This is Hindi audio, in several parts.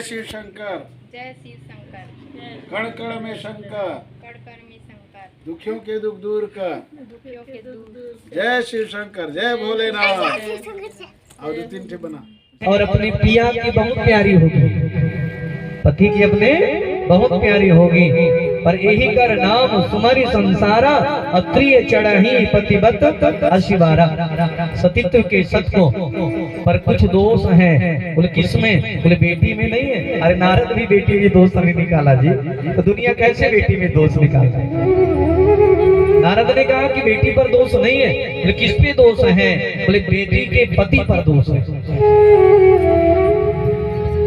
शिव शंकर, जय शिव शंकर, कण कण में शंकर, कण कण में शंकर, दुखियों के दुख दूर कर। दुखियों के दुख। जय शिव शंकर, जय भोलेनाथ। और दो तीन ठे बना। और अपने पिया की बहुत प्यारी होगी, पति की अपने बहुत प्यारी होगी, पर यही कर नाम सुमरि संसारा, अत्रिय चढ़ही पतिवत अशिवारा। सतीत्व के सत को, पर कुछ दोष हैं। बोले किसमें? बोले बेटी में नहीं है। अरे नारद भी बेटी में दोष नहीं निकाला जी, तो दुनिया कैसे बेटी में दोष निकालता है? नारद ने कहा कि बेटी पर दोष नहीं है। बोले किस पे दोष है? बोले बेटी के पति पर दोष है।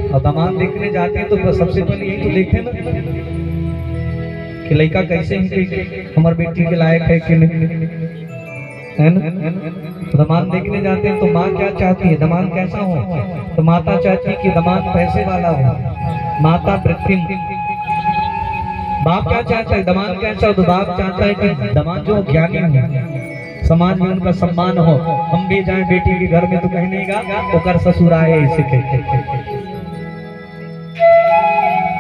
और दामाद देखने जाते हैं तो सबसे पहले यही तो देखते हैं ना कि लड़का कैसे है, हमारे बेटी के लायक है कि नहीं, है ना। दामाद देखने जाते हैं तो माँ क्या चाहती है, दामाद कैसा हो? तो माता चाहती है कि दामाद पैसे वाला हो, माता प्रतिम। बाप क्या चाहता है, दामाद कैसा हो? तो बाप चाहता है कि दामाद जो ज्ञानी हो, समाज में उनका सम्मान हो। हम भी जाए बेटी के घर में तो कहीं नहीं गा वो कर ससुर आए इसे कह।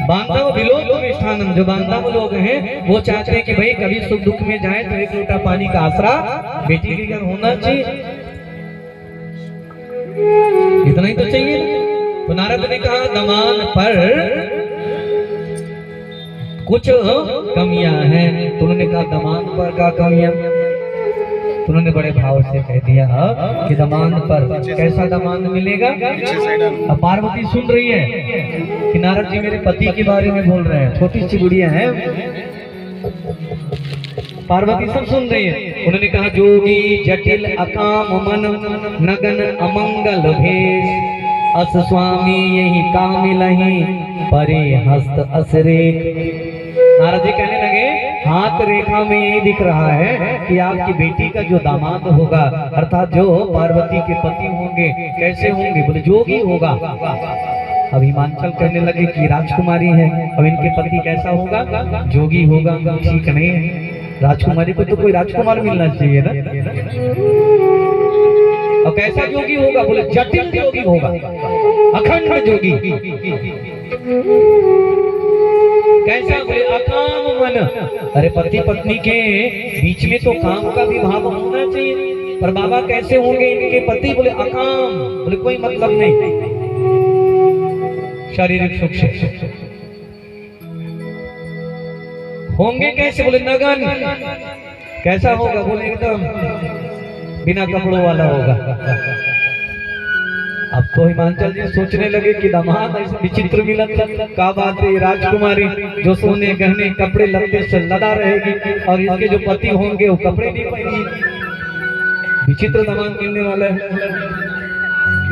बांधव विलोक विष्ठानम, जो बांधव लोग हैं वो चाहते हैं कि भाई कभी सुख दुख में जाए तो एक लोटा पानी का आसरा बेटी के घर होना चाहिए। इतना ही तो चाहिए। तो नारद ने कहा दामाद पर कुछ कमियां हैं। तो उन्होंने कहा दामाद पर क्या कमियां? तो उन्होंने बड़े भाव से कह दिया कि दामाद पर कैसा दामाद मिलेगा? अब पार्वती सुन रही है कि नारद जी मेरे पति के बारे में बोल रहे हैं, छोटी सी गुड़िया है। पार्वती सब सुन रही है। उन्होंने कहा जोगी जटिल अकाम मन, नगन अमंगल भेष, अस स्वामी यही काम मिलही, परे हस्त असरेख। नारद जी कहने लगे हाथ रेखा में ये दिख रहा है कि आपकी बेटी का जो दामाद होगा, अर्थात जो पार्वती के पति होंगे, कैसे होंगे? बोले जोगी होगा। अब हिमांचल कहने लगे कि राजकुमारी है, अब इनके पति कैसा होगा? जोगी होगा। ठीक नहीं है, राजकुमारी को तो कोई राजकुमार मिलना चाहिए ना। अब कैसा जोगी होगा? बोले जटिल जोगी होगा, अखंड जोगी। कैसा? बोले अकाम मन। अरे पति पत्नी के बीच में तो काम का भी भाव होना चाहिए, पर बाबा कैसे होंगे इनके पति? बोले अकाम। बोले कोई मतलब नहीं, शारीरिक सुख से होंगे। कैसे? बोले नगन। कैसा होगा? बोले एकदम बिना कपड़ों वाला होगा। अब तो हिमांचल जी सोचने लगे कि दामाद ऐसे विचित्र मिला का बात है, राजकुमारी जो सोने गहने कपड़े लत्ते से लदा रहेगी और इसके जो पति होंगे वो कपड़े नहीं पहनेंगे। विचित्र दामाद मिलने वाला है।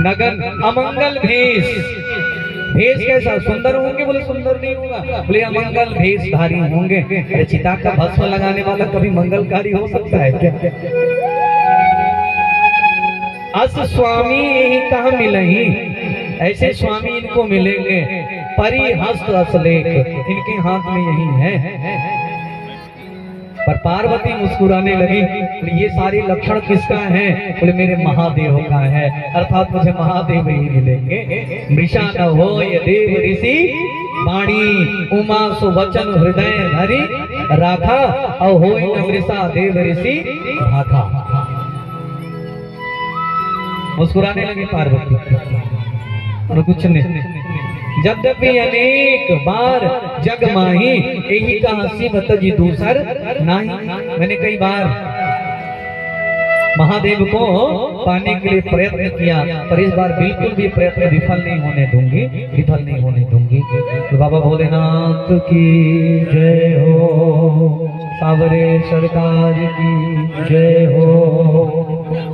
नगन अमंगल भेष। भेष कैसा? सुंदर होंगे? बोले सुंदर नहीं होगा। बोले अमंगल भेषधारी होंगे। अरे चिता का भस्म लगाने वाला कभी मंगलकारी हो सकता है क्या? अस स्वामी यही कहाँ मिलही, ऐसे स्वामी इनको मिलेंगे। परि हस्त असलेख, इनके हाथ में यही है। पर पार्वती मुस्कुराने लगी। बोले ये सारी लक्षण किसका है? बोले मेरे महादेव का है, अर्थात मुझे महादेव ही मिलेंगे। मृषा न हो ये देव ऋषि वाणी, उमा सुवचन हृदय धरी राखा, और होय न मृषा देव ऋषि भाखा। मुस्कुराने लगी पार्वती और कुछ नहीं। जब जब भी अनेक बार जग माही, यही कहा शिव तजी दूसर नहीं। मैंने कई बार महादेव को पाने के लिए प्रयत्न किया, पर इस बार बिल्कुल भी प्रयत्न विफल नहीं होने दूंगी, विफल नहीं होने दूंगी। तो बाबा भोलेनाथ की जय हो, सावरे सरकार की जय हो।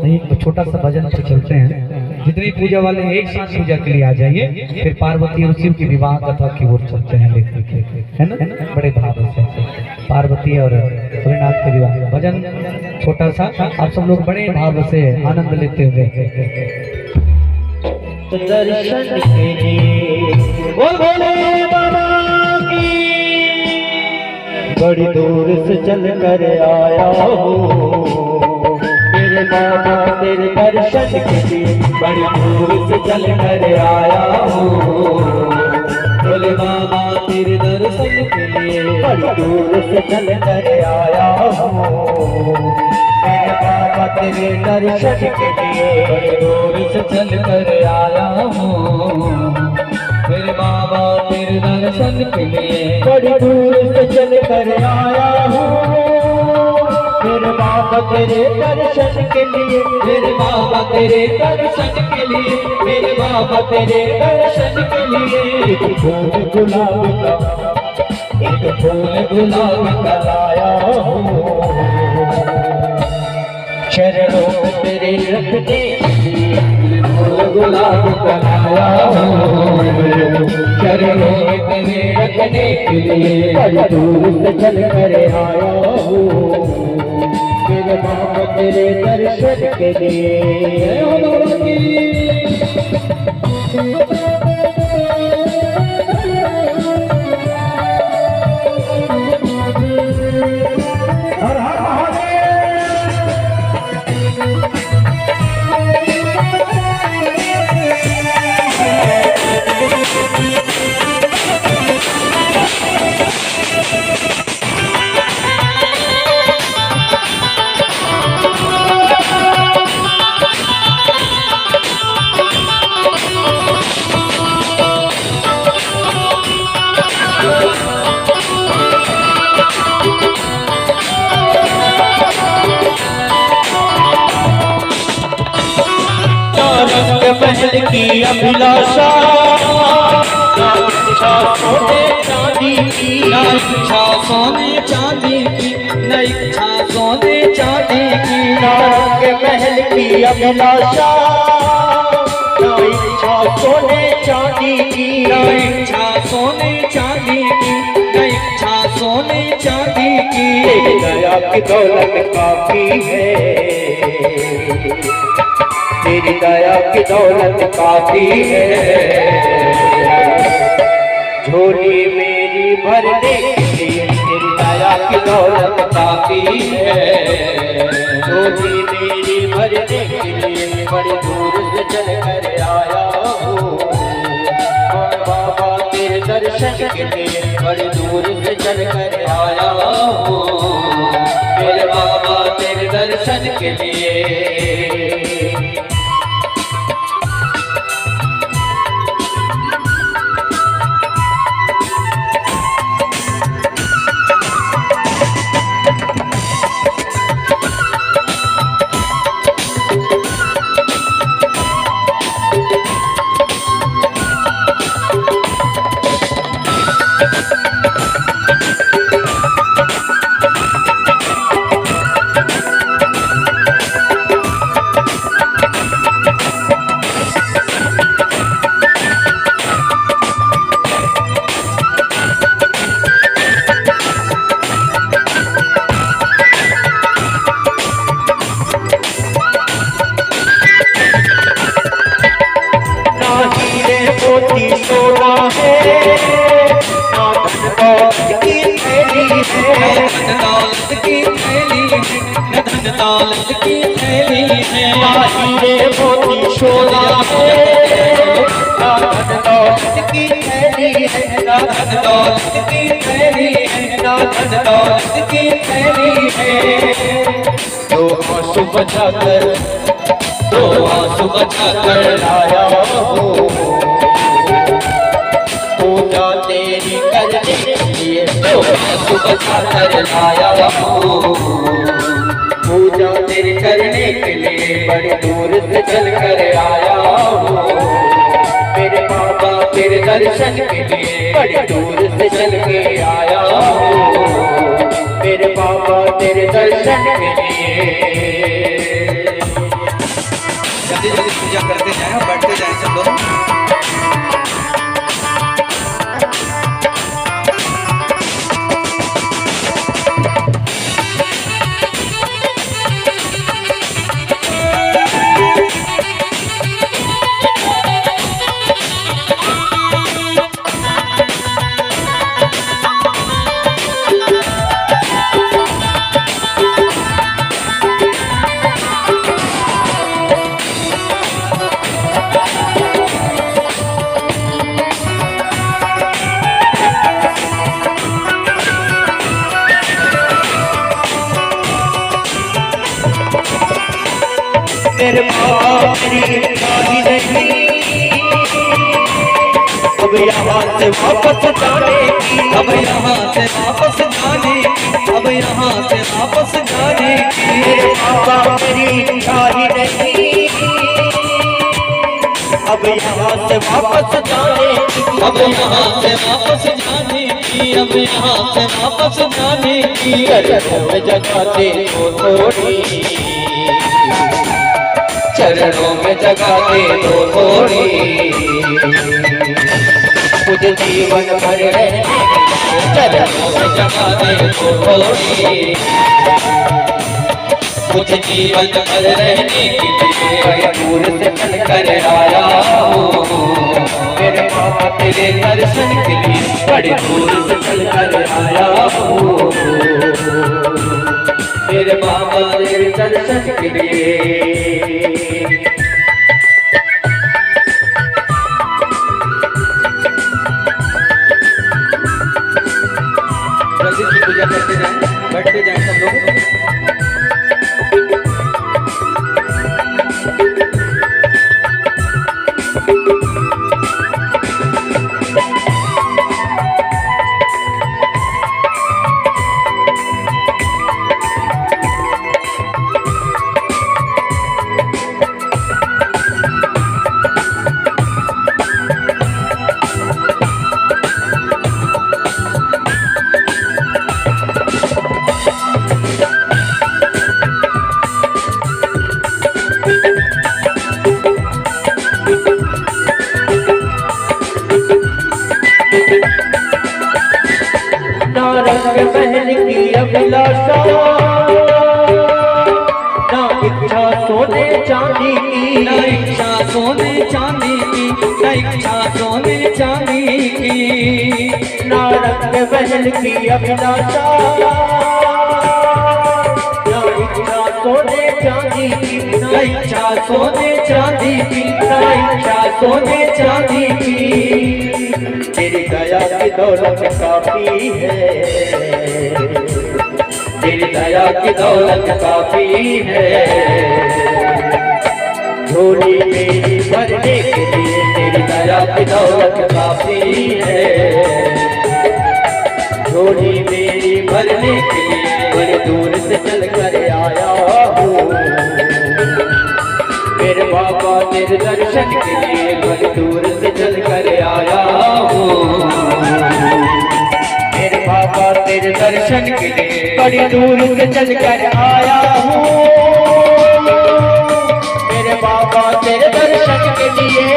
एक छोटा सा भजन से चलते हैं। जितने पूजा वाले एक साथ पूजा के लिए आ जाइए, फिर पार्वती और शिव की विवाह कथा की ओर चलते हैं लेकर के, है ना। बड़े भाव से पार्वती और भोलेनाथ के विवाह भजन छोटा सा, आप सब लोग बड़े भाव से आनंद लेते हुए। दर्शन बोल भोले बाबा की, बड़ी दूर से चल कर आया हो मेरे बाबा, तेरे दर्शन के लिए बड़ी दूर से चल कर आया हूँ। लिए बड़ी दूर से चल कर आया हूँ मेरे बाबा तेरे दर्शन के लिए बड़ी दूर से चल कर आया हूँ मेरे बाबा तेरे दर्शन के लिए बड़ी दूर से चल कर आया हूँ मेरे बाबा तेरे दर्शन के लिए मेरे बाबा तेरे दर्शन के लिए मेरे बाबा तेरे दर्शन के लिए एक फूल गुलाब का लाया हूँ चरणों में तेरे रखने के लिए फूल गुलाब का लाया हूँ चरणों में तेरे रखने के लिए बड़ी दूर से चल कर आया हूँ मेरे बाबा तेरे दर्शन के लिए हर हर महल की अभिलाषा ना इच्छा सोने चांदी की ना इच्छा सोने चांदी की ना इच्छा सोने चांदी की नारंग महल की अभिलाषा ना इच्छा सोने चांदी की ना इच्छा सोने चांदी की ना इच्छा सोने चांदी की दया की दौलत काफी है तेरी दया की दौलत काफी है झोली मेरी भरने के लिए तेरी दया की दौलत काफी है झोली मेरी भरने के लिए बड़ी दूर से चल कर आया हूँ बाबा तेरे दर्शन के लिए बड़ी दूर से चल कर आया हूँ मेरे बाबा तेरे दर्शन के लिए सोना है ना दौलत की थैली है दौलत की थैली है धन दौलत की थैली है हीरे मोती सोना है ना धन दौलत की थैली है ना धन दौलत की थैली है ना धन दौलत की थैली है दो आंसू बचाकर लाया हूँ पूजा तेरी करने के लिए बचा कर लाया हूँ पूजा तेरी करने के लिए बड़ी दूर से चल कर आया हूँ मेरे बाबा तेरे दर्शन के लिए बड़ी दूर से चल के आया हूँ मेरे बाबा तेरे दर्शन के लिए जल्दी जल्दी पूजा करते जाएं और बैठते जाएं सब लोग मेरे बाबा मेरी इच्छा ही नहीं अब यहाँ से वापस जाने की, अब यहाँ से वापस जाने की, अब यहाँ से वापस जाने की। मेरे बाबा मेरी इच्छा ही नहीं अब यहाँ से वापस जाने की, अब यहाँ से वापस जाने की, अब यहाँ से वापस जाने की। चरणों में जगह दे दो थोड़ी, चरणों में जगह दे दो थोड़ी, मुझे जीवन भर रहने चरणों में जगह दे दो थोड़ी, मुझे जीवन भर रहने के लिए बड़े दूर से चल कर आया हूँ। मेरे बाबा तेरे दर्शन के लिए बड़े दूर से चल कर आया हूँ। मेरे बाबा तेरे दर्शन के लिए। जल्दी से पूजा करते जाएं, बैठते जाएं सब लोग। महल की अभिलाषा ना इच्छा सोने चांदी की, ना इच्छा सोने चांदी की, ना इच्छा सोने चांदी की। ना रंग महल की अभिलाषा ना इच्छा सोने चांदी की, ना इच्छा सोने चांदी की, ना इच्छा सोने चांदी की। तेरी दया की दौलत काफी है, तेरी दया की दौलत काफी है। झोली मेरी भरने के लिए तेरी दया की दौलत काफी है। झोली मेरी भरने के लिए बड़े दूर से चल कर आया हूँ। मेरे बाबा तेरे दर्शन के लिए बड़े दूर से चल कर आया हूँ। मेरे बाबा तेरे दर्शन के लिए बड़ी दूर से चल कर आया हूँ। मेरे बाबा तेरे दर्शन के लिए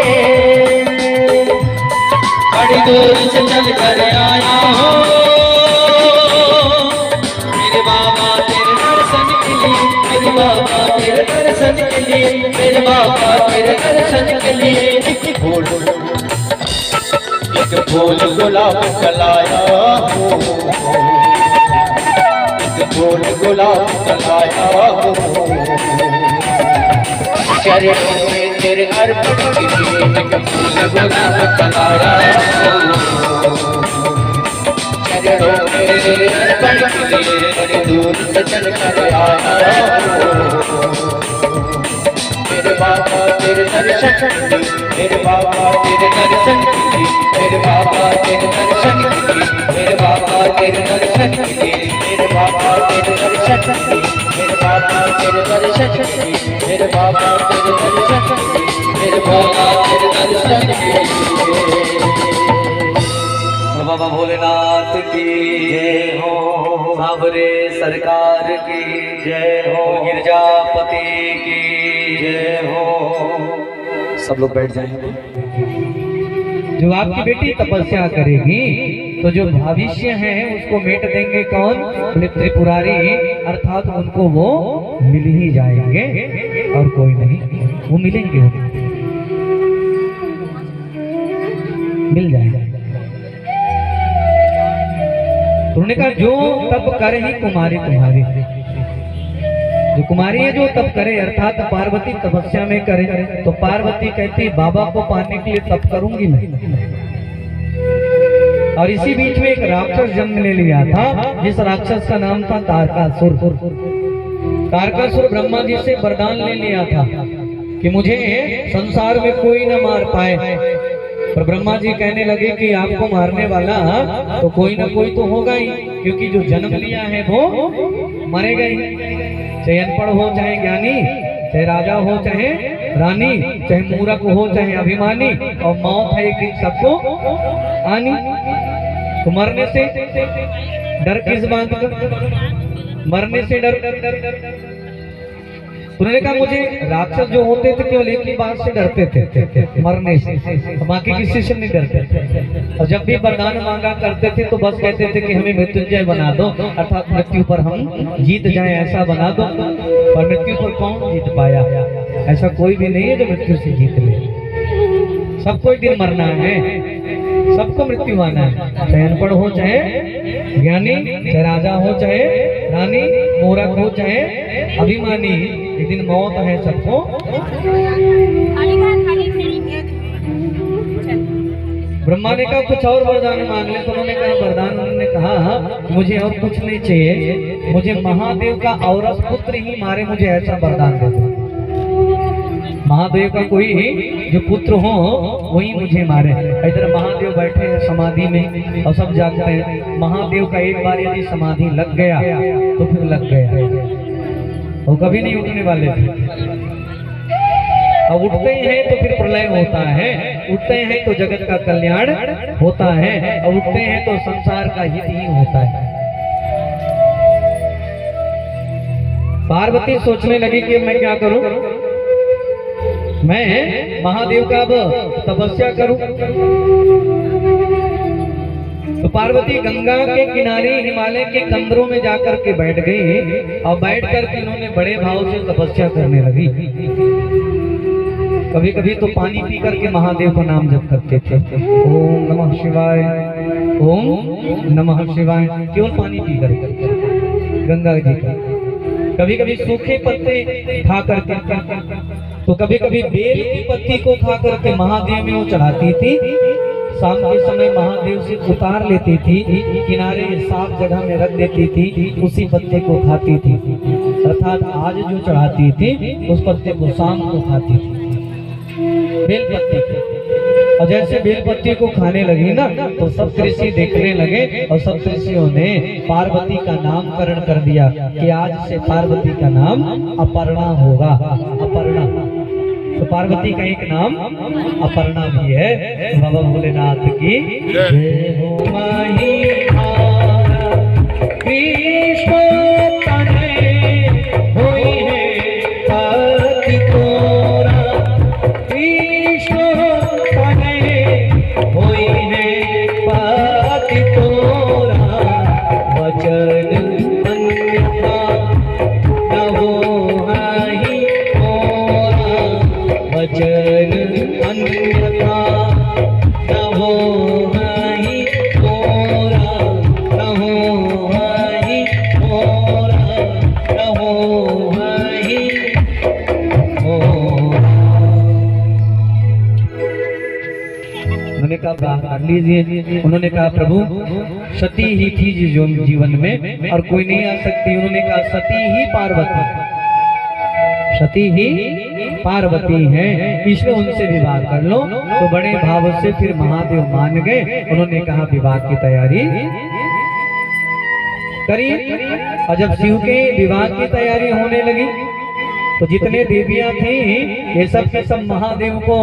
बड़ी दूर से चल कर आया हूँ। मेरे बाबा तेरे दर्शन के लिए, मेरे बाबा तेरे दर्शन के लिए, मेरे बाबा तेरे दर्शन के लिए। एक फूल गुलाब कलाया हूँ, एक फूल गुलाब कलाया हूँ। चरणों में तेरे अर्पण के लिए एक फूल गुलाब कलाया हूँ। चरणों में तेरे अर्पण के लिए बड़ी दूर से चल कर आया हूँ। मेरे बाबा तेरे दर्शन के लिए, मेरे बाबा तेरे दर्शन के लिए, मेरे बाबा तेरे दर्शन के लिए, मेरे बाबा तेरे दर्शन के लिए, मेरे बाबा तेरे दर्शन के लिए, मेरे बाबा तेरे दर्शन के लिए, मेरे बाबा तेरे दर्शन के लिए, मेरे बाबा तेरे दर्शन के लिए। बाबा भोलेनाथ की जय हो, सावरे सरकार की जय हो, गिरजापति की जय हो। सब लोग बैठ जाएंगे। जो आपकी बेटी तपस्या करेगी तो जो भविष्य है उसको मेट देंगे कौन? बोले त्रिपुरारी, अर्थात उनको वो मिल ही जाएंगे और कोई नहीं, वो मिलेंगे, मिल जाएंगे। उन्होंने कहा जो तप करे ही कुमारी तुम्हारी, जो कुमारी है जो तप करे, अर्थात पार्वती तपस्या में करे, तो पार्वती कहती बाबा को पाने के लिए तप करूंगी मैं। और इसी बीच में एक राक्षस जन्म ले लिया था, जिस राक्षस का नाम था तारकासुर। तारकासुर ब्रह्मा जी से वरदान ले लिया था कि मुझे संसार में कोई न मार पाए। पर ब्रह्मा जी कहने लगे कि आपको मारने वाला तो कोई ना कोई तो होगा ही, क्योंकि जो जन्म लिया है वो मरेगा ही। चाहे अनपढ़ हो, चाहे ज्ञानी, चाहे राजा हो, चाहे रानी, चाहे मूर्ख हो, चाहे अभिमानी, और मौत है एक दिन सबको आनी। तो मरने से डर किस बात का? मरने से डर। उन्होंने कहा मुझे राक्षस जो होते थे केवल एक ही बात से डरते थे, मरने से, बाकी किसी से नहीं डरते थे। और जब भी वरदान मांगा करते थे तो बस कहते थे कि हमें मृत्युंजय बना दो, अर्थात मृत्यु पर हम जीत जाएं ऐसा बना दो। पर मृत्यु पर कौन जीत पाया? ऐसा कोई भी नहीं है जो मृत्यु से जीत ले। सबको एक दिन मरना है, सबको मृत्यु आना है, चाहे अनपढ़ हो, चाहे ज्ञानी, चाहे राजा हो, चाहे रानी, मूर्ख हो, चाहे अभिमानी, एक दिन मौत है सबको। ब्रह्मा ने कहा कुछ और वरदान मांग ले, तो उन्होंने कहा वरदान, उन्होंने कहा मुझे और कुछ नहीं चाहिए, मुझे महादेव का औरस पुत्र ही मारे, मुझे ऐसा वरदान दे दो। महादेव का कोई जो पुत्र हो वही मुझे मारे। इधर महादेव बैठे हैं समाधि में और सब जानते हैं महादेव का एक बार यदि समाधि लग गया तो फिर लग गया, वो कभी नहीं उठने वाले थे। अब उठते हैं तो फिर प्रलय होता है, उठते हैं तो जगत का कल्याण होता है, और उठते हैं तो संसार का हित ही होता है। पार्वती सोचने लगी कि मैं क्या करूं, मैं महादेव का अब तपस्या करूं। तो पार्वती गंगा के किनारे हिमालय के कंदरों में जाकर के बैठ गई, और बैठ करके इन्होंने बड़े भाव से तपस्या करने लगी। कभी कभी तो पानी पी करके महादेव का नाम जप करते थे, ओम नमः शिवाय, ओम नमः शिवाय, केवल पानी पी करके गंगा जी का। कभी कभी सूखे पत्ते खा करके, तो कभी कभी बेल की पत्ती को खा करके महादेव में वो चढ़ाती थी। शाम के समय महादेव से उतार लेती थी, किनारे साफ जगह में रख देती थी, उसी पत्ते को खाती थी। अर्थात आज जो चढ़ाती थी उस पत्ते को शाम को खाती थी, बेल पत्ती। और जैसे बेल पत्ती को खाने लगी ना तो सब ऋषि देखने लगे, और सब ऋषियों ने पार्वती का नामकरण कर दिया कि आज से पार्वती का नाम अपर्णा होगा। अपर्णा, तो पार्वती का एक नाम अपर्णा भी है। बाबा भोलेनाथ की जय हो। कृष्ण तने होई है पति तोरा, कृष्ण तने होई है पति तोरा, वचन अन्यथा न होई मोरा, वचन अन्यथा न होई मोरा, न होई मोरा, न होई मोरा। उन्होंने कहा कर लीजिए। उन्होंने कहा प्रभु सती ही थी जीवन में और कोई नहीं आ सकती। उन्होंने कहा सती ही पार्वती, सती ही पार्वती है, इसलिए उनसे विवाह कर लो। तो बड़े भाव से फिर महादेव मान गए। उन्होंने कहा विवाह की तैयारी करी। और जब शिव के विवाह की तैयारी होने लगी तो जितने देवियां थी ये सब के सब महादेव को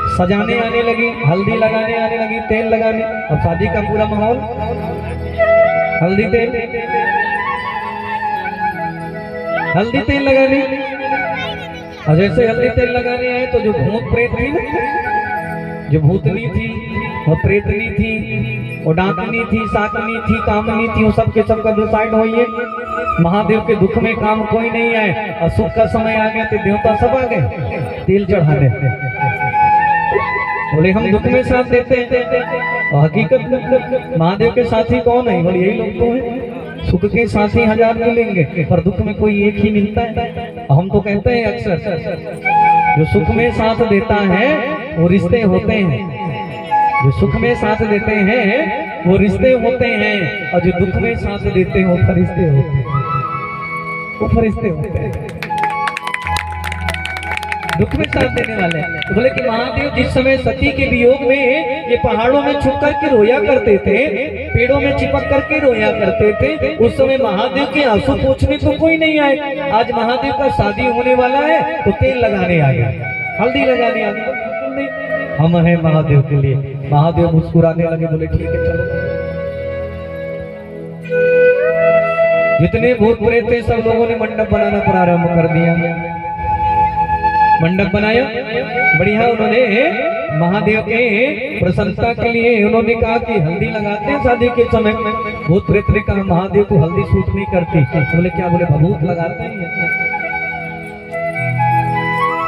सजाने आने लगी, हल्दी लगाने आने लगी, तेल लगाने। और शादी का पूरा माहौल हल्दी तेल, हल्दी तेल लगाने। और जैसे हल्दी तेल लगाने आए तो जो भूत प्रेत थी ना, जो भूतनी थी, वो प्रेतनी थी, वो डाकनी थी, साकनी थी, कामनी थी, वो सब के सब का डिसाइड हो। ये महादेव के दुख में काम कोई नहीं आए, और सुख का समय आ गया तो देवता सब आ गए तेल चढ़ाने। बोले हम दुख में साथ देते हैं, और हकीकत महादेव के साथी कौन है? बोले यही लोग तो हैं। सुख के साथी हजार मिलेंगे पर दुख में कोई एक ही मिलता है। हम तो कहते हैं अक्सर जो सुख में साथ देता है वो रिश्ते होते हैं, जो सुख में साथ देते हैं वो रिश्ते होते हैं, और जो दुख में साथ देते हैं वो फरिश्ते होते हैं, वो फरिश्ते होते हैं। दुख में साथ देने वाले हैं। तो बोले कि महादेव जिस समय सती के वियोग में ये पहाड़ों में छुप करके रोया करते थे, पेड़ों में चिपक करके रोया करते थे, उस समय महादेव के आंसू पोंछने तो कोई नहीं आए। आज महादेव का शादी होने वाला है तो तेल लगाने आ गए, हल्दी लगाने आ गए, बिल्कुल नहीं, हम हैं महादेव के लिए। महादेव मुस्कुराने लगे, बोले ठीक है चलो। जितने भूत प्रेत थे सब लोगों ने मंडप बनाना प्रारंभ कर दिया। मंडप बनाया बढ़िया। उन्होंने महादेव के प्रसन्नता के लिए उन्होंने कहा कि हल्दी लगाते हैं शादी के समय। भूत प्रेत ने कहा महादेव को हल्दी सूट नहीं करती। बोले क्या? बोले भभूत लगाते हैं।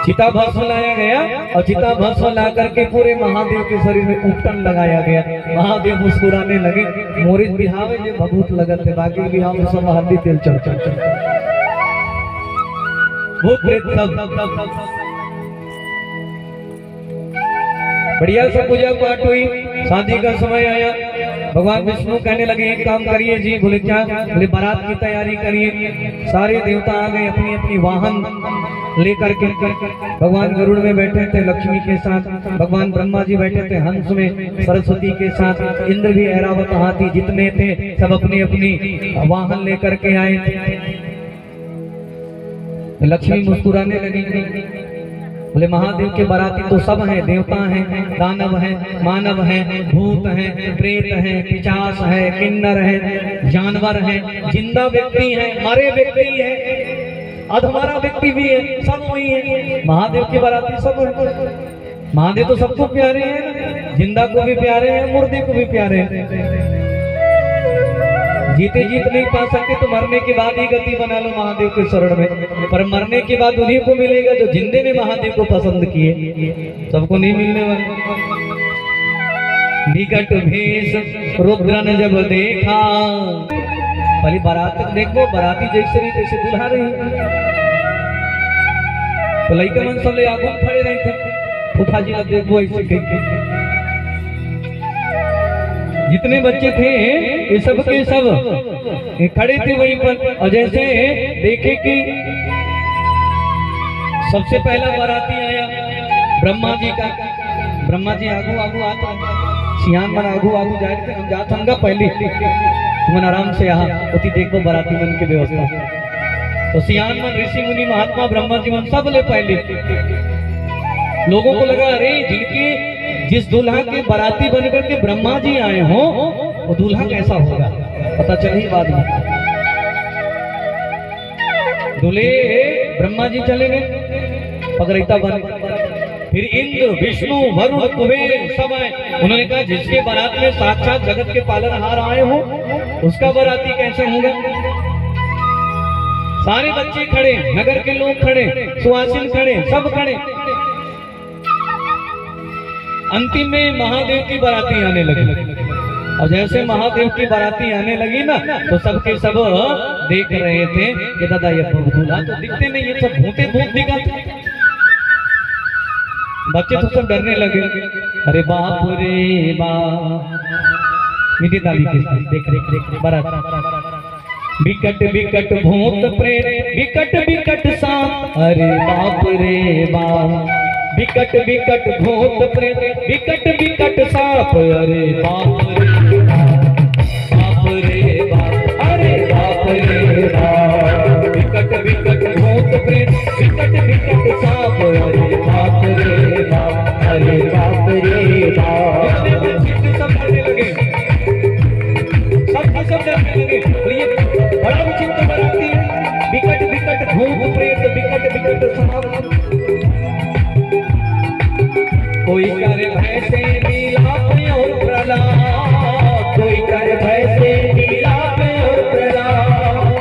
चिता भस्म लाया गया और चिता भस्म ला करके पूरे महादेव के शरीर में उपटन लगाया गया। महादेव मुस्कुराने लगे, मोरिस बिहावे जे भभूत लगत है, बाकी बिहाव सब हल्दी तेल चढ़ चढ़ चढ़। भूत प्रेत सब बढ़िया से पूजा पाठ हुई। शादी का समय आया, भगवान विष्णु कहने लगे एक काम करिए जी। बोले क्या? बोले बारात की तैयारी करिए। सारे देवता आ गए अपनी अपनी वाहन लेकर के। भगवान गरुड़ में बैठे थे लक्ष्मी के साथ, भगवान ब्रह्मा जी बैठे थे हंस में सरस्वती के साथ, इंद्र भी ऐरावत हाथी जितने थे सब अपनी अपनी वाहन लेकर के आए। लक्ष्मी मुस्कुराने लगी। बोले महादेव के बाराती तो सब हैं, देवता हैं, दानव हैं, मानव हैं, भूत हैं, प्रेत हैं, पिशाच हैं, किन्नर हैं, जानवर हैं, जिंदा व्यक्ति हैं, मरे व्यक्ति हैं, अधमरा व्यक्ति भी है, सब वही है। महादेव के बाराती सब है। महादेव तो सबको प्यारे हैं, जिंदा को भी प्यारे हैं, मुर्दे को भी प्यारे हैं। जीते जीत नहीं पा सकते तो मरने के बाद ही गति बना लो महादेव के शरण में। पर मरने के बाद उन्हीं को मिलेगा जो जिंदे में महादेव को पसंद किए, सबको नहीं मिलने वाला। विकट भेष रुद्र ने जब देखा, पहले बारात देखो, बाराती जैसे रही तैसे दुल्हा रही। तो लड़का मन सब ले आगू खड़े रहे थे, फूफा जी देखो ऐसे कहीं। जितने बच्चे थे ये सब के सब खड़े थे वहीं पर। और जैसे देखे कि सबसे पहला बाराती आया ब्रह्मा जी का, ब्रह्मा जी आगू आगू आता, सियान मन आगू आगू जाए थे, हम जात हंगा पहले तुम आराम से यहाँ होती देखो बाराती मन की व्यवस्था। तो सियान मन ऋषि मुनि महात्मा ब्रह्मा जी मन सब ले पहले। लोगों को लगा अरे जिनके जिस दूल्हा के बाराती बनकर के ब्रह्मा जी आए हो वो दूल्हा कैसा होगा, पता चली बाद में। दूल्हे ब्रह्मा जी चले गए, पगड़ैता बन। फिर इंद्र विष्णु वरुण कुबेर सब आए। उन्होंने कहा जिसके बारात में साक्षात जगत के पालनहार आए हो उसका बाराती कैसे होगा। सारे बच्चे खड़े, नगर के लोग खड़े, सुहासिन खड़े, सब खड़े। अंतिम में महादेव की बाराती आने लगी। और जैसे महादेव की बाराती आने लगी ना तो सबके सब देख रहे थे कि दादा ये दूल्हा तो दिखते नहीं, ये सब भूते भूत दिखाते। बच्चे तो सब डरने लगे। अरे बाप रे बाप, मीठी ताली के साथ देख देख देख बारात। विकट विकट भूत प्रेत, विकट विकट सांप, अरे बाप रे बाप। विकट विकट भूत प्रेत, विकट विकट सांप, अरे बाप रे बाप रे बाप, अरे बाप रे बाप। विकट विकट भूत प्रेत, विकट विकट सांप, अरे बाप रे बाप, अरे बाप रे बाप। सब डरने लगे, सब डरने लगे। ये बड़ा विचित्र बाराती है। विकट विकट भूत प्रेत, विकट विकट सांप। कोई कर भय से नीलाप और प्रलाप, कोई कर भय से नीलाप और प्रलाप,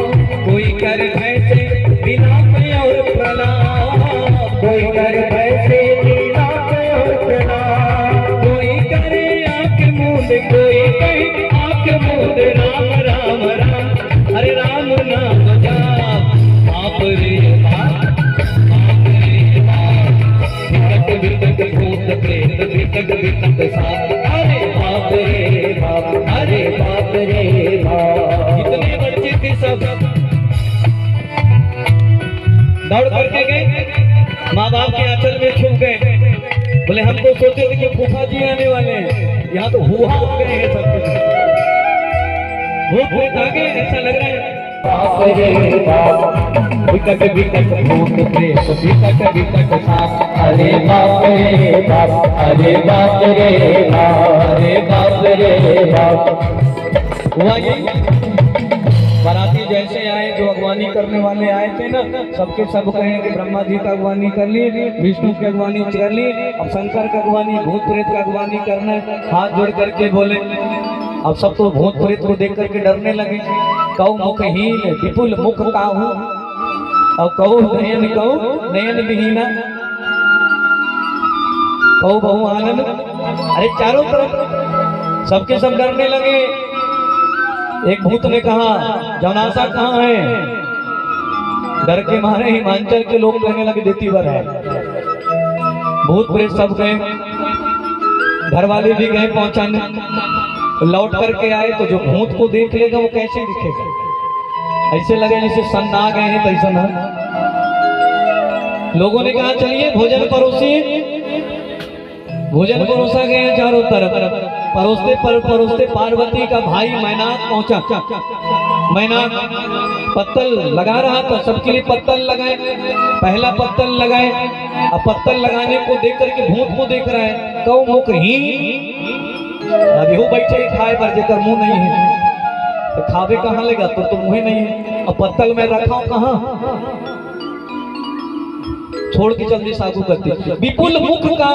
कोई कर भय से विलाप और प्रलाप, कोई कर भय से नीलाप और प्रलाप। कोई करे आंख मूंद, कोई कहे आंख मूंद, राम राम राम, हरे राम नाम जाप। बाप रे बाप, बाप रे बाप। विकट विकट भूत प्रेत, विकट विकट सांप, अरे बाप रे बाप, अरे बाप रे बाप। जितने बच्चे थे सब दौड़ करके गए माँ बाप के आंचल में छुप गए। बोले हम तो सोचे थे कि फूफा जी आने वाले हैं, यहाँ तो हुआ हो गए हैं सब कुछ। भूत प्रेत आ गए, ऐसा लग रहा है। विकट विकट भूत प्रेत विकट विकट सांप, अरे बाप रे बाप, अरे बाप रे बाप, अरे बाप रे बाप। हुआ ये बाराती जैसे आए, जो अगवानी करने वाले आए थे ना, सबके सब कहे कि ब्रह्मा जी का अगवानी कर ली, विष्णु की अगवानी कर ली, अब शंकर का अगवानी, भूत प्रेत का अगवानी करना है। हाथ जोड़ करके बोले। अब सब तो भूत प्रेत को देख करके डरने लगे। कौ मुखहीन विपुल मुख काहू, और कौ नयन विहीना, कौ बहु आनंद। अरे चारों तरफ सबके सब डरने लगे। एक भूत ने कहा जौनासा कहाँ है? डर के मारे हिमांचल के लोग कहने लगे देतीवर है। भूत प्रेत सब गए, घर वाले भी गए पहुंचाने। लौट करके आए तो जो भूत को देख लेगा वो कैसे दिखेगा? ऐसे लगे जैसे सन्ना गए हैं तैसा ना। लोगों ने कहा चलिए भोजन परोसिए। भोजन परोसा गए चारों तरफ। परोसते पार्वती का भाई मैनाक पहुंचा। मैनाक पत्तल लगा रहा था, सबके लिए पत्तल लगाए। पहला पत्तल लगाए। अब पत्तल लगाने को देख करके भूत को देख रहा है। कौ मुखहीन, अभी वो बैठे खाए पर जेकर मुंह नहीं है तो खावे कहाँ लेगा? तो मुंह नहीं है। अब पत्तल में रखा कहाँ? छोड़ के जल्दी सागू करती। विपुल मुख का,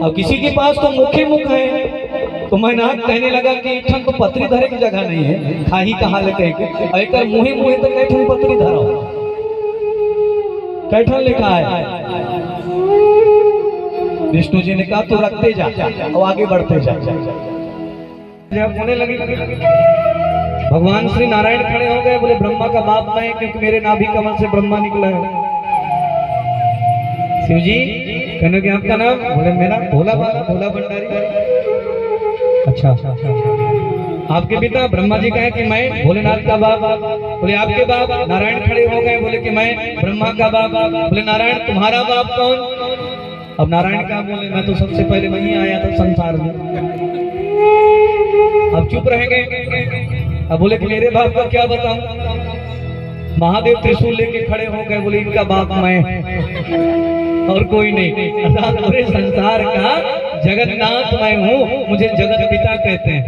अब किसी के पास तो मुखे मुख है। तो मैनाक कहने लगा कि इठन तो पत्री धरे की जगह नहीं है, खाही कहाँ ले कह के। अगर मुहे मुहे तो कैठन पत्री धरा, कैठन लिखा है। विष्णु जी ने कहा तू रखते जा और आगे बढ़ते जा। जब होने लगे भगवान श्री नारायण खड़े हो गए। बोले ब्रह्मा का बाप मैं, क्योंकि मेरे नाभि कमल से ब्रह्मा निकला है। शिव जी कहने के आपका नाम? बोले मेरा भोला भंडारी। अच्छा, आपके पिता? ब्रह्मा जी कहे कि मैं भोलेनाथ का बाप। बोले आपके बाप? नारायण खड़े हो गए, बोले कि मैं ब्रह्मा का बाप। बोले नारायण तुम्हारा बाप कौन? अब नारायण का बोले मैं तो सबसे पहले वहीं आया था संसार में। अब चुप रह गए। अब बोले कि मेरे बाप का क्या बताऊं? महादेव त्रिशूल लेके खड़े हो गए। बोले इनका बाप मैं और कोई नहीं, अर्थात पूरे संसार का जगन्नाथ मैं हूँ। मुझे जगत पिता कहते हैं,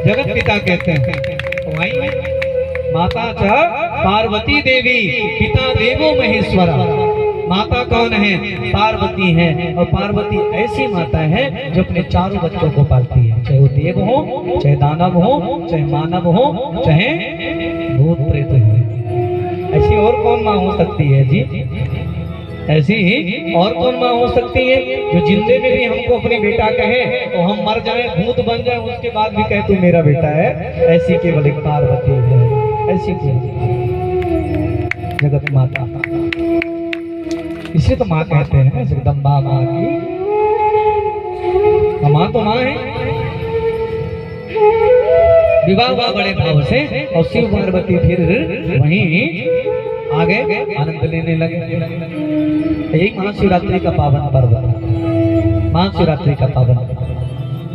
जगत पिता कहते हैं। वही माता च पार्वती देवी, पिता देवो महेश्वरा। माता कौन है? पार्वती है। और पार्वती ऐसी माता है जो अपने चारों बच्चों को पालती है, चाहे वो देव हो, चाहे दानव हो, चाहे मानव हो, चाहे भूत प्रेत हो। ऐसी और कौन माँ हो सकती है जी? ऐसी ही और कौन माँ हो सकती है जो जिंदे में भी हमको अपनी बेटा कहे, तो हम मर जाए, भूत बन जाए, उसके बाद भी कहे तू मेरा बेटा है? ऐसी केवल एक पार्वती है। ऐसी जगत माता, इसे तो माँ कहते हैं। जगदम्बा माँ की माँ तो माँ है। विवाह हुआ बड़े भाव से और शिव पार्वती फिर वहीं आ गए, आनंद लेने लगे। यही महाशिवरात्रि का पावन पर्व, महाशिवरात्रि का पावन।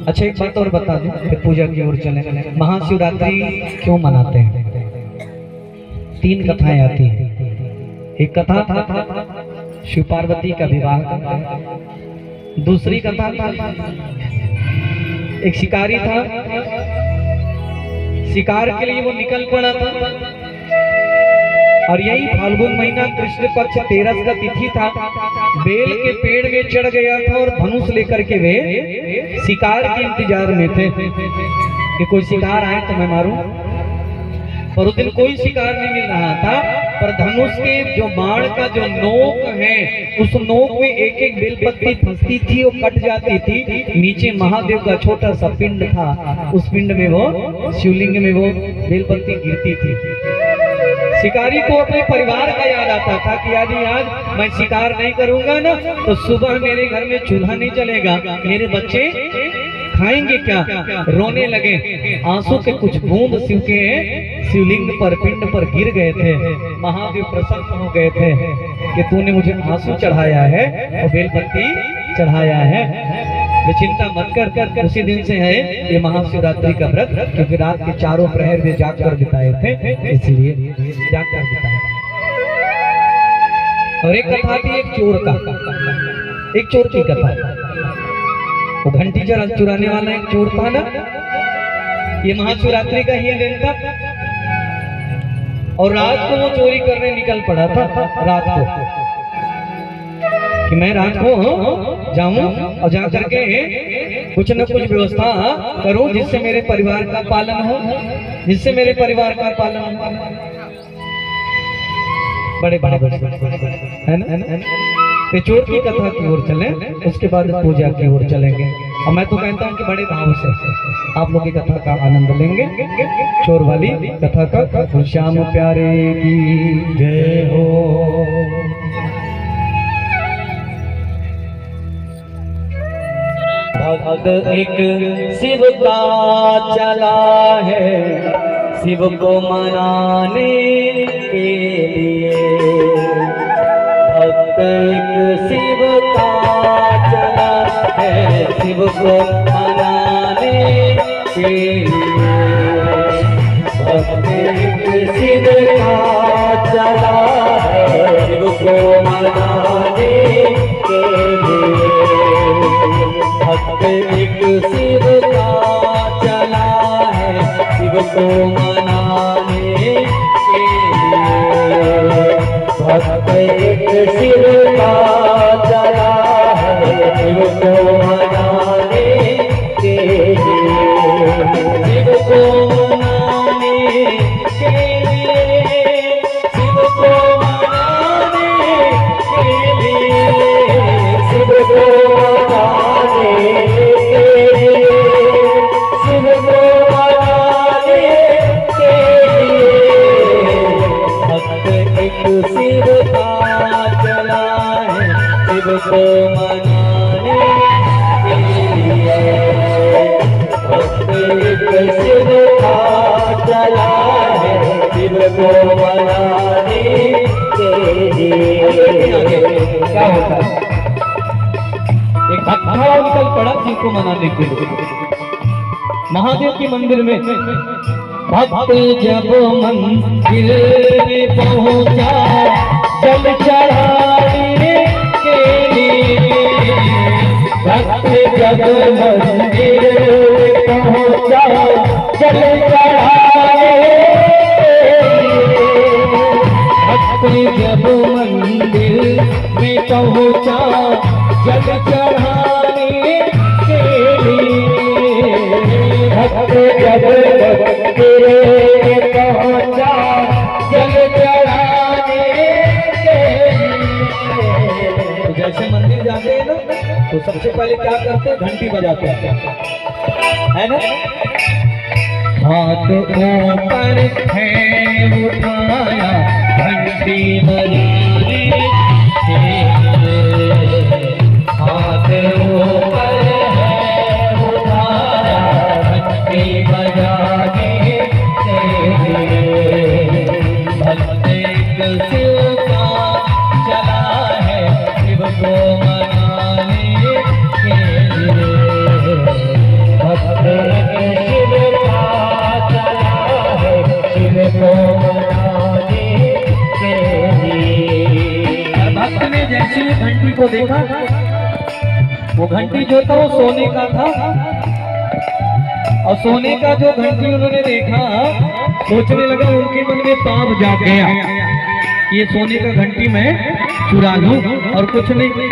अच्छा एक बात और बता दूं, फिर पूजा की ओर चले। महाशिवरात्रि क्यों मनाते हैं? 3 कथाएं आती हैं। एक कथा था शिव पार्वती का विवाह का। दूसरी कथा था एक शिकारी था, शिकार के लिए वो निकल पड़ा था। और यही फाल्गुन महीना कृष्ण पक्ष 13 का तिथि था। बेल के पेड़ में चढ़ गया था और धनुष लेकर के वे शिकार के इंतजार में थे कि कोई शिकार आए तो मैं मारूं। पर उस दिन कोई शिकार नहीं मिल रहा था। पर धनुष के जो बाण का जो नोक है, उस नोक में एक एक बेलपत्ती फंसती थी और कट जाती थी। नीचे महादेव का छोटा सा पिंड था, उस पिंड में वो शिवलिंग में वो बेलपत्ती गिरती थी। शिकारी को अपने परिवार का याद आता था कि यदि आज मैं शिकार नहीं करूंगा ना तो सुबह मेरे घर में चूल्हा नहीं चलेगा, मेरे बच्चे खाएंगे क्या। रोने लगे, आंसू के कुछ बूंद शिव के शिवलिंग पर पिंड पर गिर गए थे। महादेव प्रसन्न हो गए थे कि तूने मुझे आंसू चढ़ाया है और बेलपत्ती चढ़ाया है। ये चिंता मत कर, उसी दिन से है ये महाशिवरात्रि का व्रत, क्योंकि रात के चारों प्रहर में जागकर बिताए थे, इसलिए जागकर बिताए। और एक कथा थी एक चोर का, एक चोर की कथा। वो घंटी चुराने वाला एक चोर था ना, ये महाशिवरात्रि का ही दिन था। और रात को वो चोरी करने निकल पड़ा था, रात को कि मैं रात को जाऊं और जा करके कुछ न कुछ व्यवस्था करूं जिससे मेरे परिवार का पालन हो, जिससे मेरे परिवार का पालन हो। बड़े बड़े है ना। तो चोर की कथा की ओर चलें, उसके बाद पूजा की ओर चलेंगे। और मैं तो कहता हूँ कि बड़े भाव से आप लोग की कथा का आनंद लेंगे, चोर वाली कथा का। श्याम प्यारे की जय हो। भक्त एक शिव का चला है, शिव को मनाने के लिए। भक्त एक शिव का चला है, शिव को मनाने के लिए। भक्त एक शिव का चला है, शिव को मनाने के लिए। भक्त एक शिव का चला है, शिव को मनाने के लिए। भक्त एक शिव का चला है, शिव को मनाने के लिए। शिव को मनाने के लिए, शिव को मनाने के लिए, शिव को को मनाने के लिए। भक्त एक शिव का चला है, शिव को मनाने के लिए। क्या होता है, एक भक्त निकल पड़ा शिव को मनाने के लिए महादेव के मंदिर में। भक्त जब मंदिर में पहुंचा, जल चढ़ाने के लिए। भक्त जब मंदिर में पहुंचा, जल चढ़ाने के लिए। भक्त जब मंदिर में पहुंचा, जल चढ़ाने के लिए। भक्त जब मंदिर में पहुंचा, जल चढ़ाने के लिए। जैसे मंदिर जाते हैं ना तो सबसे पहले क्या करते हैं, घंटी बजाते हैं, है ना। हाथ ऊपर है उठाया, घंटी बजाने के लिए। हाथ ऊपर है उठाया, घंटी बजाने के लिए। भक्त एक शिव का चला है, शिव को मनाने के लिए। भक्त एक शिव का चला है, शिव को मनाने के लिए। भक्त ने जैसे घंटी को देखा, वो घंटी जो था वो सोने का था। और सोने का जो घंटी उन्होंने देखा, सोचने लगा, उनके मन में पाप जाग गया, ये सोने का घंटी मैं चुरा लूं और कुछ नहीं।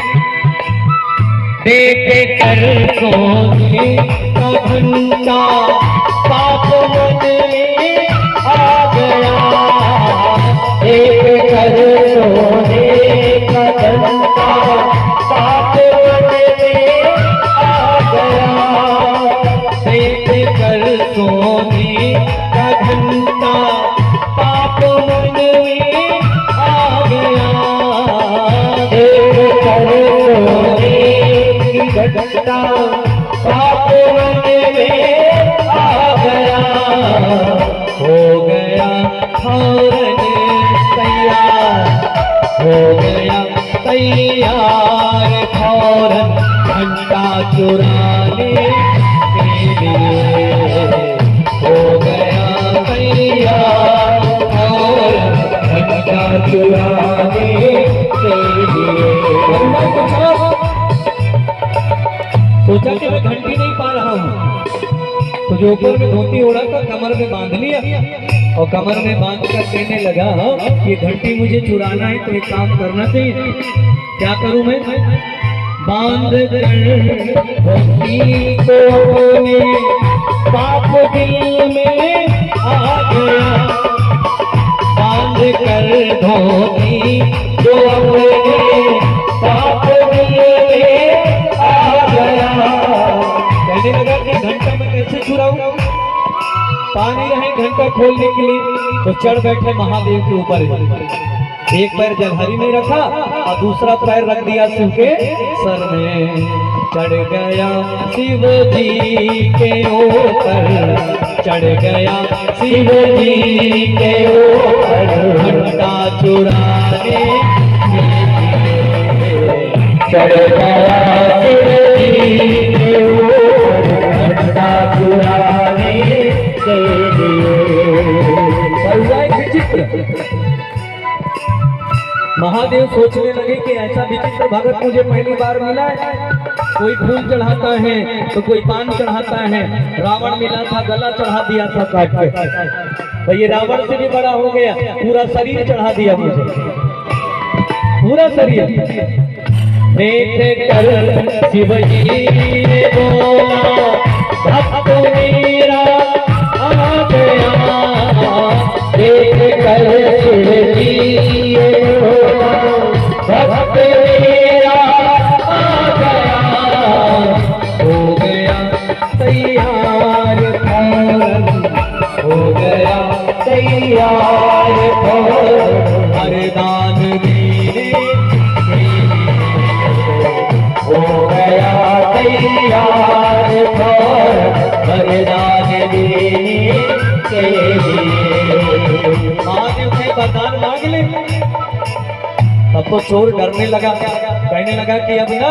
देख कर सोने का घंटा पाप मन में आ गया। देख कर सोने का घंटा पाप मन में आ गया। देख कर सोने का घंटा पाप मन में पाप मन में आ गया, हो गया फौरन तैयार, हो गया तैयार फौरन घंटा चुराने के लिए, हो गया तैयार फौरन घंटा चुराने के लिए। सोचा कि मैं घंटी नहीं पा रहा हूँ, तो जो ऊपर में धोती ओढ़ा था कमर में बांध लिया और कमर में बांध कर कहने लगा ये घंटी मुझे चुराना है तो एक काम करना चाहिए। क्या करूं मैं? बांध कर धोती को अपने पाप दिल में आ गया, बांध कर धोती जो अपने पाप दिल में आ गया। कहने लगा कि घंटा मैं कैसे चुराऊं? पानी रहे घंटा खोलने के लिए, तो चढ़ बैठे महादेव के ऊपर। एक पैर जलहरी में रखा और दूसरा पैर रख दिया शिव के सर में। चढ़ गया शिव जी के ऊपर, चढ़ गया शिव जी के ऊपर घंटा चुराने, चढ़ गया शिव जी के ऊपर घंटा चुराने के लिए। विचित्र महादेव सोचने लगे कि ऐसा विचित्र भगत मुझे पहली बार मिला है। कोई फूल चढ़ाता है तो कोई पान चढ़ाता है। रावण मिला था, गला चढ़ा दिया था काट के, तो ये रावण से भी बड़ा हो गया, पूरा शरीर चढ़ा दिया मुझे, पूरा शरीर। देख कर शिव जी ने बोला भक्त मेरा आ गया, देख कर शिव जी ने बोला भक्त मेरा आ गया, हो गया तैयार फौरन, हो गया तैयार फौरन वरदान देने, हो गया तैयार फौरन वरदान देने के लिए। महादेव से वरदान मांग ले। तब तो चोर डरने लगा, कहने लगा कि अब ना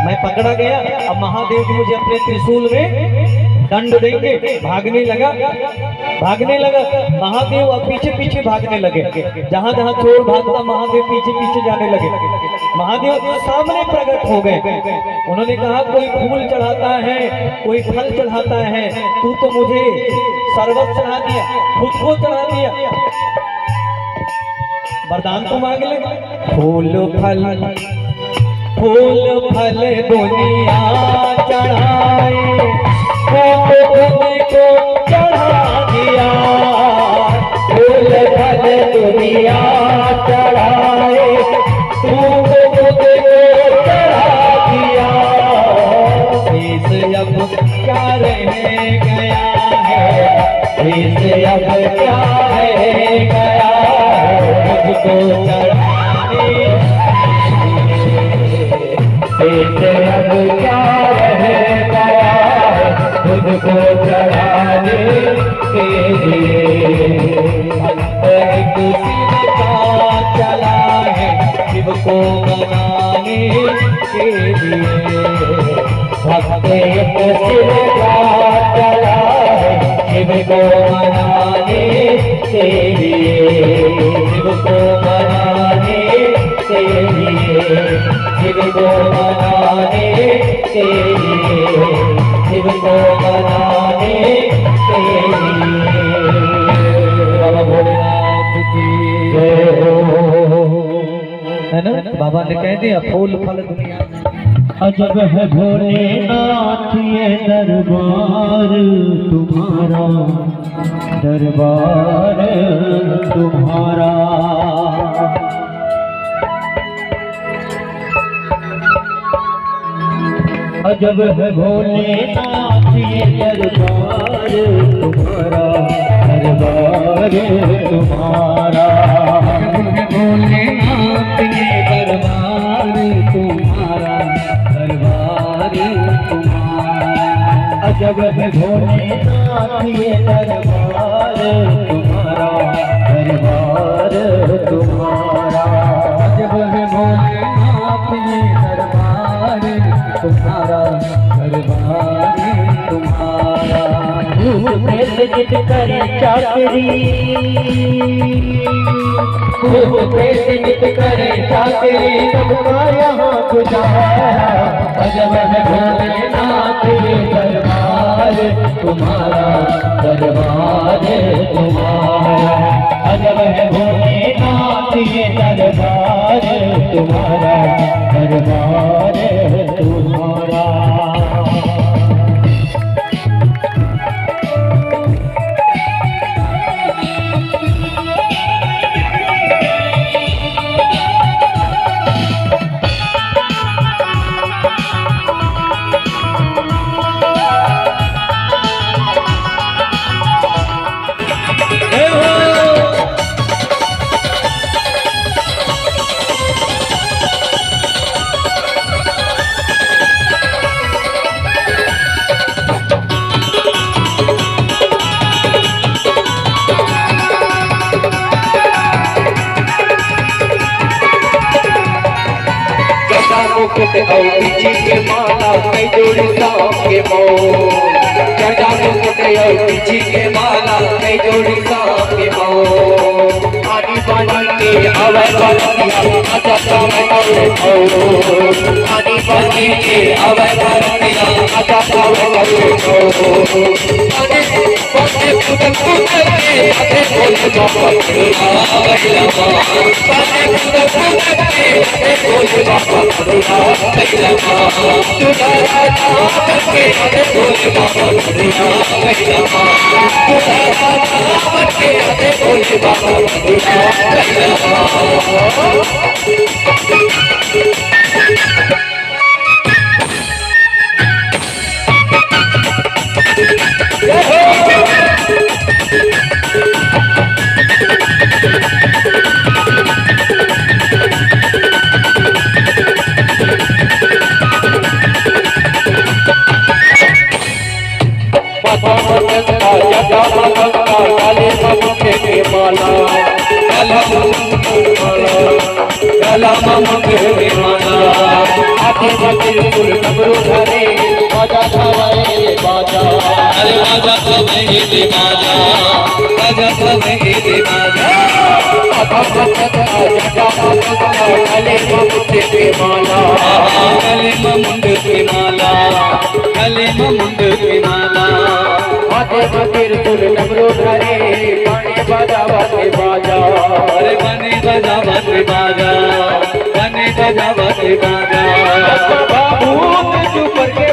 मैं पकड़ा गया, अब महादेव जी मुझे अपने त्रिशूल में दंड देंगे। भागने लगा, भागने लगा महादेव, अब पीछे पीछे भागने लगे। जहां जहां चोर भागता महादेव पीछे पीछे जाने लगे। महादेव सामने प्रकट हो गए। उन्होंने कहा कोई फूल चढ़ाता है, कोई फल चढ़ाता है, तू तो मुझे सर्वस्व चढ़ा दिया, खुद को चढ़ा दिया, वरदान तो मांग ले। फूल फल दुनिया चढ़ाए, खुद को चढ़ा दिया, फूल फल दुनिया चढ़ाए, खुद को चढ़ा दिया। इस अब क्या रह गया है, इस अब क्या रह गया है, को चढ़ाने, अब क्या रह गया है खुद को चढ़ाने के लिए। भक्त एक शिव का चला है, शिव को मनाने के लिए। भक्त एक शिव का चला है, शिव को मनाने के लिए, शिव को मनाने के लिए, शिव को मनाने के लिए, शिव को मनाने के लिए। बाबा भोलेनाथ की जय हो। है ना, बाबा ने कह दिया फूल फल दुनिया। अजब है भोलेनाथ ये दरबार तुम्हारा, दरबार तुम्हारा। अजब है भोलेनाथ ये दरबार तुम्हारा, दरबार तुम्हारा। भोलेनाथ ये दरबार तुम्हारा, दरबार अजब है भोलेनाथ ये दरबार तुम्हारा, दरबार तुम्हारा। अजब है भोलेनाथ ये दरबार तुम्हारा, दरबार तुम्हारा। प्रेत जित करे चाकरी, प्रेत जित करे चाकरी, सबका यहाँ गुजारा। अजब है भोलेनाथ ये दरबार तुम्हारा, दरबार तुम्हारा। अजब है भोलेनाथ ये दरबार तुम्हारा, दरबार तुम्हारा। मुकुट और जी के माला कई जोड़ी सांप के मोर, चढ़ा मुकुट और जी के माला कई जोड़ी सांप के मोर। आनी बानी के अवै बरतिया अजा काम करे हो, आनी बानी के अवै बरतिया अजा काम करे हो। आने बाने पुतक पुतक के आधे बोले बाबा दुआ बैलमा, बाने पुतक पुतक के आधे बोले बाबा दुआ बैलमा। दुआ राजा करके आधे बोले बाबा दुआ बैलमा, दुआ राजा करके आधे बोले बाबा दुआ बैलमा।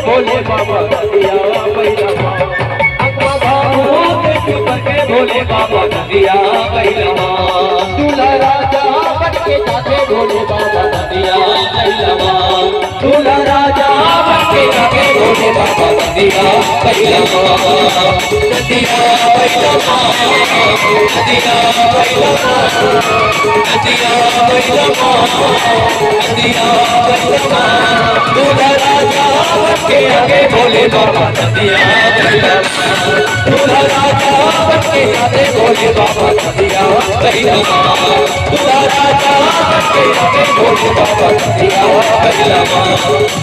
भोले बाबा दिया बैलमा, भोले बाबा दिया बैलमा। दूल्हा राजा बनके जाते भोले बाबा दिया बैलमा, दूल्हा राजा बनके जाते भोले बाबा दिया बैलमा। दिया बैलमा, दिया बैलमा, दिया बैलमा, दिया बैलमा। दूल्हा राजा बनके आगे भोले बाबा दिया बैलमा, दूल्हा राजा बनके आगे भोले बाबा दिया बैलमा, दूल्हा राजा बनके आगे भोले बाबा दिया बैलमा,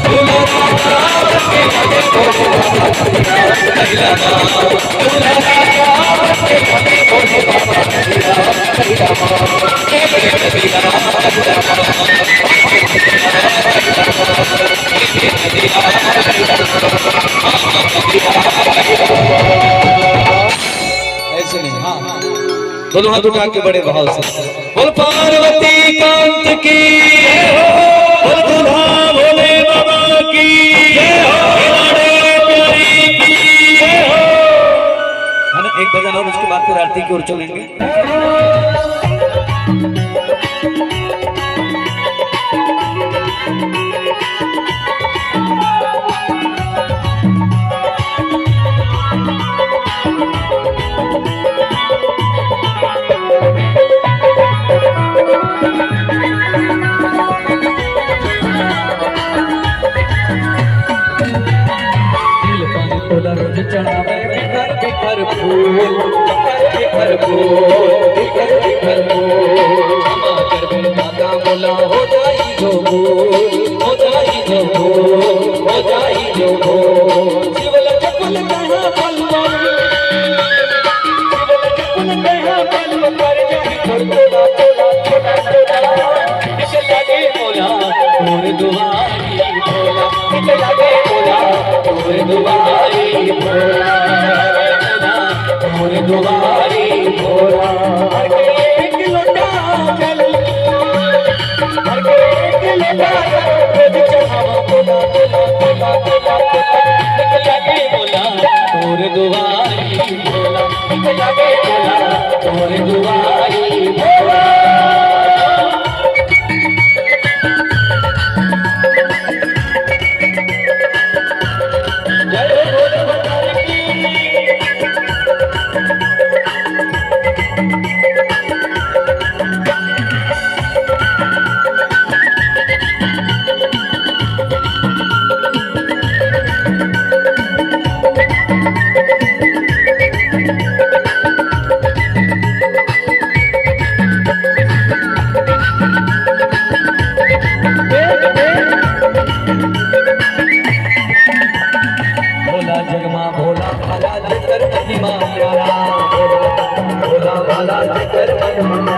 दूल्हा राजा बनके आगे भोले बाबा दिया बैलमा, दूल्हा राजा बनके आगे भोले बाबा दिया बैलमा। ऐसे नहीं, हाँ दोनों हाथ उठा के बड़े भाव से बोल पार्वती कांत की जय हो, बोल दूल्हा भोले बाबा की जय हो, प्यारी की जय हो। है ना, एक भजन और उसके बाद फिर आरती की ओर चलेंगे। कर बोल कर बोल क्षमा कर बोल दादा बोला हो जाई जो भूल हो जाई जो भूल हो जाई जो भूल शिवल चपल कहा पलवल शिवल चपल कहा पलव कर जाई थोड़ा थोड़ा थोड़ा थोड़ा निकल लागे बोला और दुआरी बोला निकल लागे बोला और दुआरी बोला और दुआरी बोला हर एक लोटा जल हर एक लोटा जल चढ़ावा बोला बोला बोला बोला निकल लागे बोला और दुआरी बोला निकल लागे बोला और दुआरी बोला जगमा भोला भाला जिकर महिमा प्यारा भोला भाला जिकर महिमा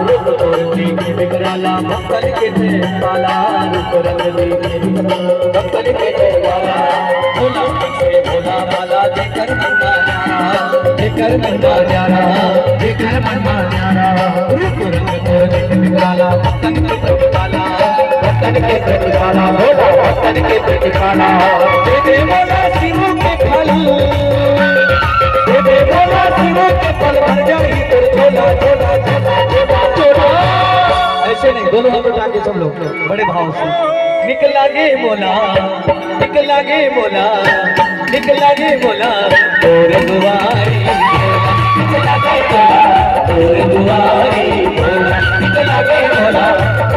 रूप तोरती के बिगड़ाला भक्तन के थे वाला रूप रंगली के भक्तन के थे वाला भोला से भोला भाला जिकर महिमा प्यारा जिकर महिमा प्यारा रूप रंग तोरती के बिगड़ाला भक्तन के थे वाला भक्तन के थे वाला भोला भक्तन के थे वाला दे बोला शिवो के फल दे बोला शिवो के फल भर जाई तेरे झोला झोला झोला झोला झोला ऐसे नहीं दोनों हाथ उठा के सब लोग बड़े भाव से निकल लागे बोला निकल लागे बोला निकल लागे बोला और दुआरी निकल लागे बोला और दुआरी बोला निकल लागे बोला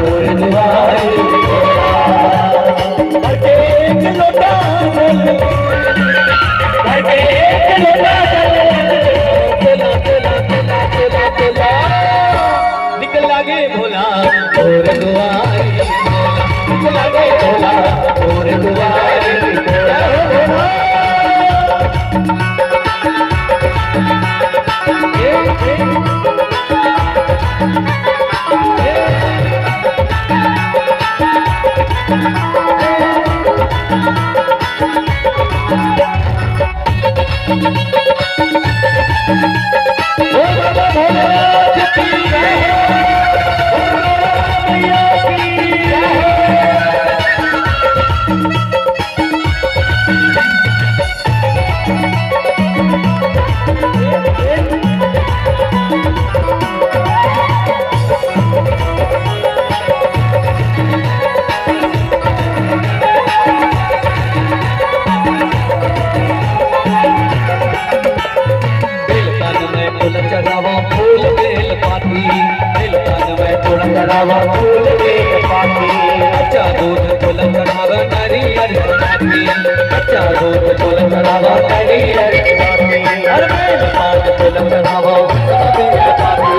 और दुआरी बोला हर एक लोटा बोल हर एक लोटा बोला बोला बोला बोला बोला निकल लागे भोला और दुआरी निकल लागे भोला और दुआरी बोला चढ़ावा फूल बेल पाती अच्छा दूध फूल चढ़ावा नारियल पाती अच्छा दूध फूल चढ़ावा नारियल पाती हर बेल पात फूल चढ़ावा बेल पाती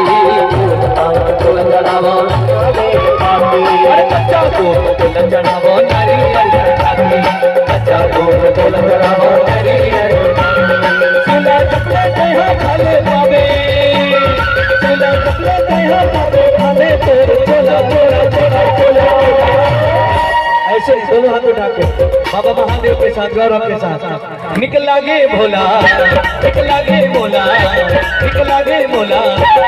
फूल चढ़ावा बेल पाती हर अच्छा दूध फूल चढ़ावा नारियल पाती अच्छा दूध फूल चढ़ावा नारियल पाती सुला चपले कहा खाले बाबे सुला चपले कहा बाबे खाले तोर चोला चोला चोला चोला ऐसे दोनों हाथ उठा के बाबा महादेव के साथ गौरव के साथ निकल लागे भोला निकल लागे भोला निकल लागे भोला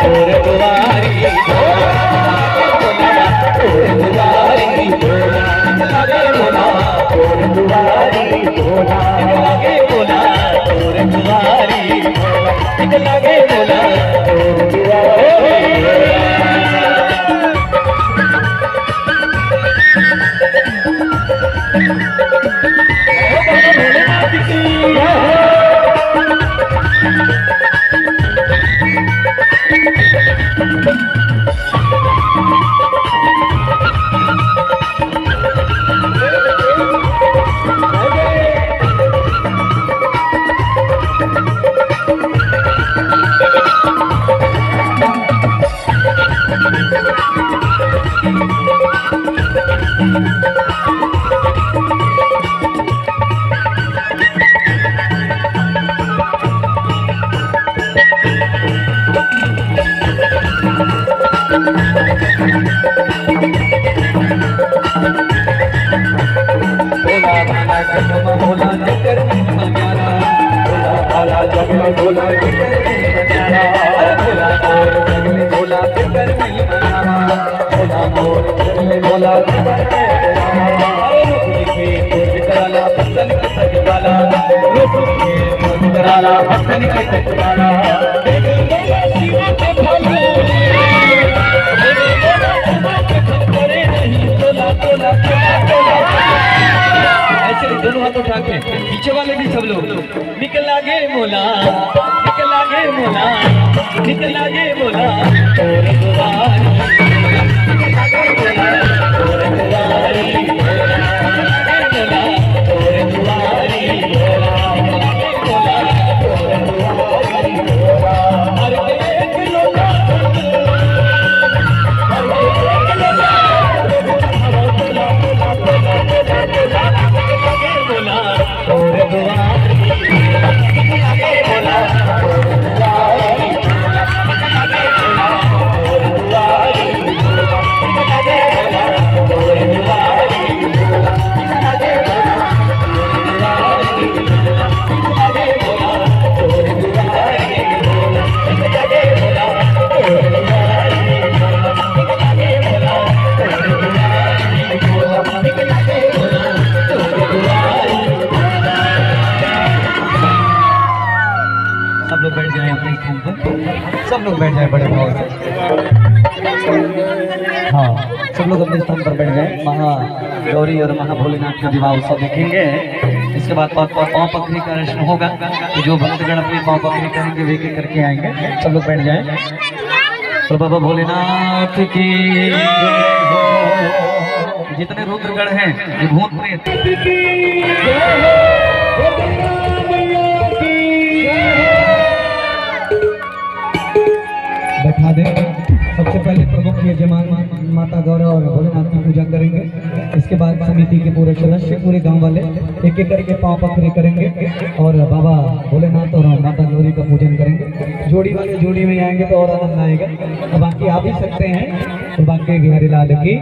और दुआरी भोला और दुआरी भोला निकल लागे भोला और दुआरी भोला निकल लागे भोला और दुआरी भोला निकल लागे भोला और दुआरी महिमा भोला जिकर महिमा न्यारा, भोला भाला जग में भोला जिकर महिमा न्यारा, भोला मोर जग में भोला जिकर महिमा न्यारा, भोला मोर जग में भोला जिकर महिमा न्यारा। रूप के कुछ कराला भक्तन के सजवाला, रूप के कुछ कराला भक्तन के सजवाला। ऐसे दोनों हाथ उठा के पीछे वाले भी सब लोग निकल आगे मोला, निकल आगे मोला, निकल आगे मोला तोरे दुआरी, निकल आगे मोला तोरे दुआरी, मोला तोरे दुआरी, मोला तोरे दुआरी, हर एक लोटा सब लोग बैठ जाएं अपने स्थान पर, सब लोग बैठ जाएं बड़े भाव से। हाँ, सब लोग अपने स्थान पर बैठ जाएं। महागौरी और महाभोलेनाथ का विवाह उत्सव देखेंगे। इसके बाद पाँव पकड़ी का रस्म होगा, तो जो भक्तगण अपनी पाँव पकड़ी करेंगे वे के करके आएंगे। सब लोग बैठ जाएं। तो बाबा भोलेनाथ की जितने रुद्रगण हैं, ये भूत प्रेत बैठा दे। सबसे पहले प्रमुख यजमान माता गौरा और भोलेनाथ की पूजा करेंगे। इसके बाद समिति के पूरे सदस्य, पूरे गांव वाले एक एक करके पाँव पकड़े करेंगे और बाबा भोलेनाथ और माता गौरी का पूजन करेंगे। जोड़ी वाले जोड़ी में आएंगे तो और आनंद आएगा। तो बाकी आप भी सकते हैं। तो बाकी बिहारी लाल की